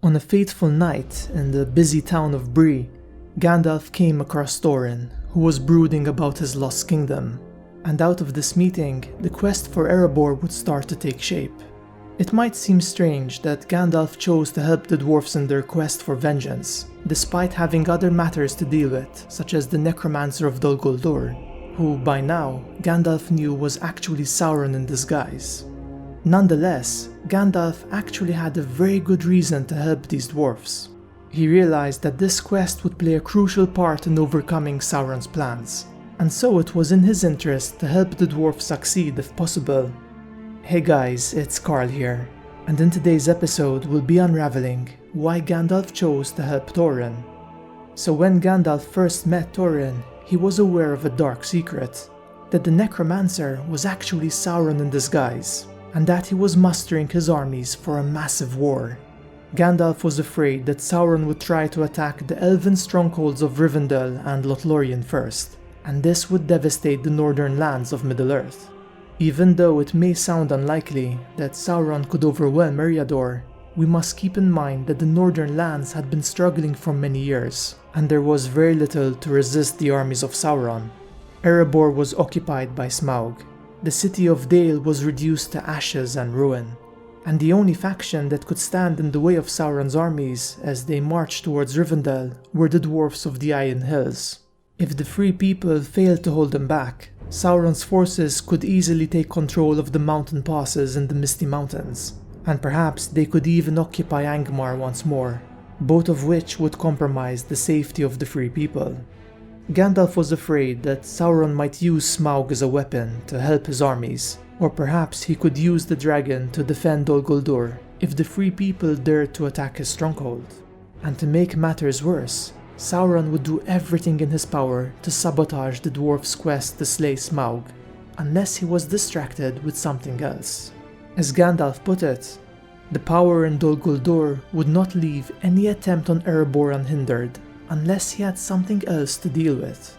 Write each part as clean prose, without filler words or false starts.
On a fateful night in the busy town of Bree, Gandalf came across Thorin, who was brooding about his lost kingdom. And out of this meeting, the quest for Erebor would start to take shape. It might seem strange that Gandalf chose to help the dwarves in their quest for vengeance, despite having other matters to deal with, such as the Necromancer of Dol Guldur, who by now Gandalf knew was actually Sauron in disguise. Nonetheless, Gandalf actually had a very good reason to help these dwarves. He realized that this quest would play a crucial part in overcoming Sauron's plans, and so it was in his interest to help the dwarves succeed if possible. Hey guys, it's Carl here, and in today's episode we'll be unraveling why Gandalf chose to help Thorin. So when Gandalf first met Thorin, he was aware of a dark secret, that the Necromancer was actually Sauron in disguise, and that he was mustering his armies for a massive war. Gandalf was afraid that Sauron would try to attack the elven strongholds of Rivendell and Lothlorien first, and this would devastate the northern lands of Middle-earth. Even though it may sound unlikely that Sauron could overwhelm Erebor, we must keep in mind that the northern lands had been struggling for many years, and there was very little to resist the armies of Sauron. Erebor was occupied by Smaug. The city of Dale was reduced to ashes and ruin, and the only faction that could stand in the way of Sauron's armies as they marched towards Rivendell were the Dwarves of the Iron Hills. If the Free People failed to hold them back, Sauron's forces could easily take control of the mountain passes in the Misty Mountains, and perhaps they could even occupy Angmar once more, both of which would compromise the safety of the Free People. Gandalf was afraid that Sauron might use Smaug as a weapon to help his armies, or perhaps he could use the dragon to defend Dol Guldur if the Free People dared to attack his stronghold. And to make matters worse, Sauron would do everything in his power to sabotage the dwarf's quest to slay Smaug, unless he was distracted with something else. As Gandalf put it, the power in Dol Guldur would not leave any attempt on Erebor unhindered, unless he had something else to deal with.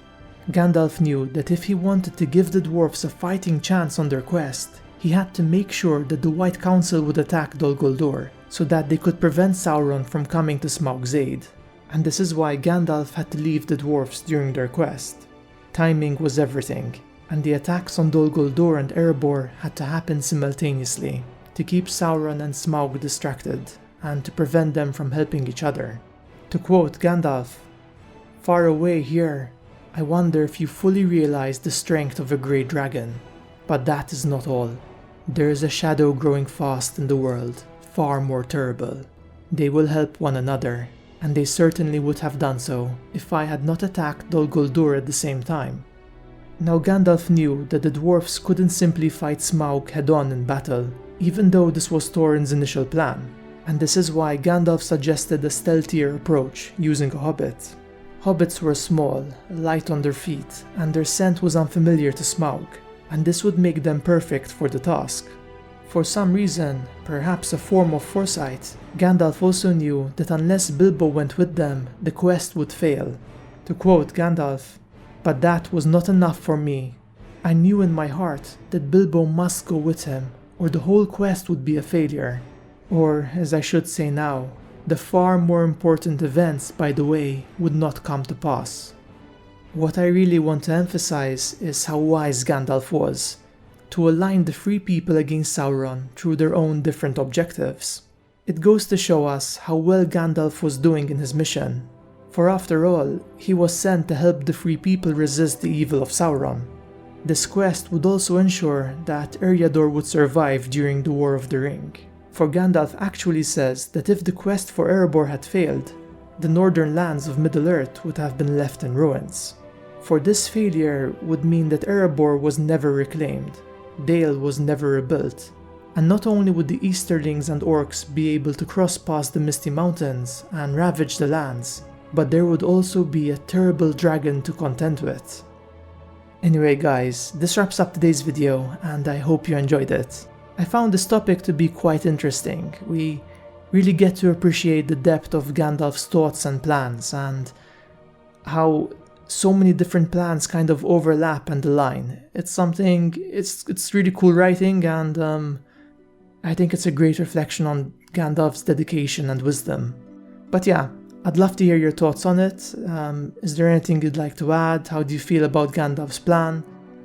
Gandalf knew that if he wanted to give the dwarves a fighting chance on their quest, he had to make sure that the White Council would attack Dol Guldur, so that they could prevent Sauron from coming to Smaug's aid. And this is why Gandalf had to leave the dwarves during their quest. Timing was everything, and the attacks on Dol Guldur and Erebor had to happen simultaneously, to keep Sauron and Smaug distracted, and to prevent them from helping each other. To quote Gandalf, "Far away here, I wonder if you fully realize the strength of a great dragon. But that is not all. There is a shadow growing fast in the world, far more terrible. They will help one another, and they certainly would have done so if I had not attacked Dol Guldur at the same time." Now Gandalf knew that the dwarfs couldn't simply fight Smaug head-on in battle, even though this was Thorin's initial plan. And this is why Gandalf suggested a stealthier approach using a hobbit. Hobbits were small, light on their feet, and their scent was unfamiliar to Smaug, and this would make them perfect for the task. For some reason, perhaps a form of foresight, Gandalf also knew that unless Bilbo went with them, the quest would fail. To quote Gandalf, "But that was not enough for me. I knew in my heart that Bilbo must go with him, or the whole quest would be a failure. Or, as I should say now, the far more important events, by the way, would not come to pass." What I really want to emphasize is how wise Gandalf was, to align the Free People against Sauron through their own different objectives. It goes to show us how well Gandalf was doing in his mission, for after all, he was sent to help the Free People resist the evil of Sauron. This quest would also ensure that Erebor would survive during the War of the Ring. For Gandalf actually says that if the quest for Erebor had failed, the northern lands of Middle-earth would have been left in ruins. For this failure would mean that Erebor was never reclaimed, Dale was never rebuilt, and not only would the Easterlings and Orcs be able to cross past the Misty Mountains and ravage the lands, but there would also be a terrible dragon to contend with. Anyway guys, this wraps up today's video, and I hope you enjoyed it. I found this topic to be quite interesting. We really get to appreciate the depth of Gandalf's thoughts and plans, and how so many different plans kind of overlap and align. It's really cool writing, and I think it's a great reflection on Gandalf's dedication and wisdom. But yeah, I'd love to hear your thoughts on it. Is there anything you'd like to add? How do you feel about Gandalf's plan?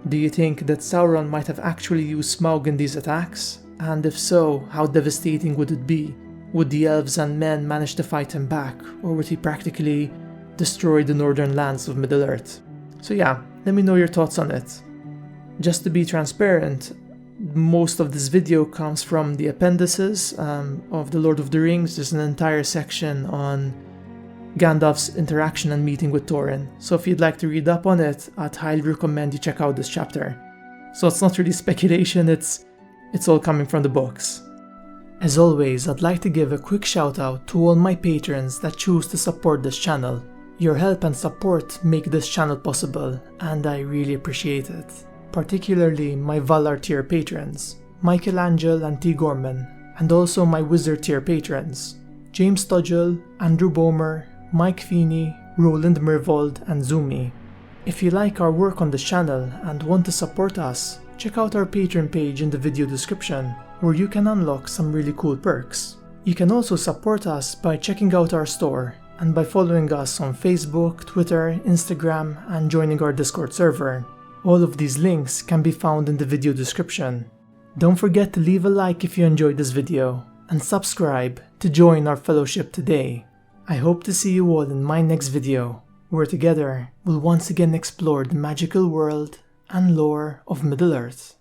Do you think that Sauron might have actually used Smaug in these attacks? And if so, how devastating would it be? Would the elves and men manage to fight him back, or would he practically destroy the northern lands of Middle-earth? So yeah, let me know your thoughts on it. Just to be transparent, most of this video comes from the appendices of The Lord of the Rings. There's an entire section on Gandalf's interaction and meeting with Thorin, so if you'd like to read up on it, I'd highly recommend you check out this chapter. So it's not really speculation, it's all coming from the books. As always, I'd like to give a quick shout out to all my patrons that choose to support this channel. Your help and support make this channel possible, and I really appreciate it. Particularly my Valar tier patrons, Michelangelo and T. Gorman, and also my Wizard tier patrons, James Tudgell, Andrew Bomer, Mike Feeney, Roland Mervold, and Zumi. If you like our work on this channel and want to support us, check out our Patreon page in the video description, where you can unlock some really cool perks. You can also support us by checking out our store and by following us on Facebook, Twitter, Instagram, and joining our Discord server. All of these links can be found in the video description. Don't forget to leave a like if you enjoyed this video, and subscribe to join our fellowship today. I hope to see you all in my next video, where together we'll once again explore the magical world and lore of Middle-earth.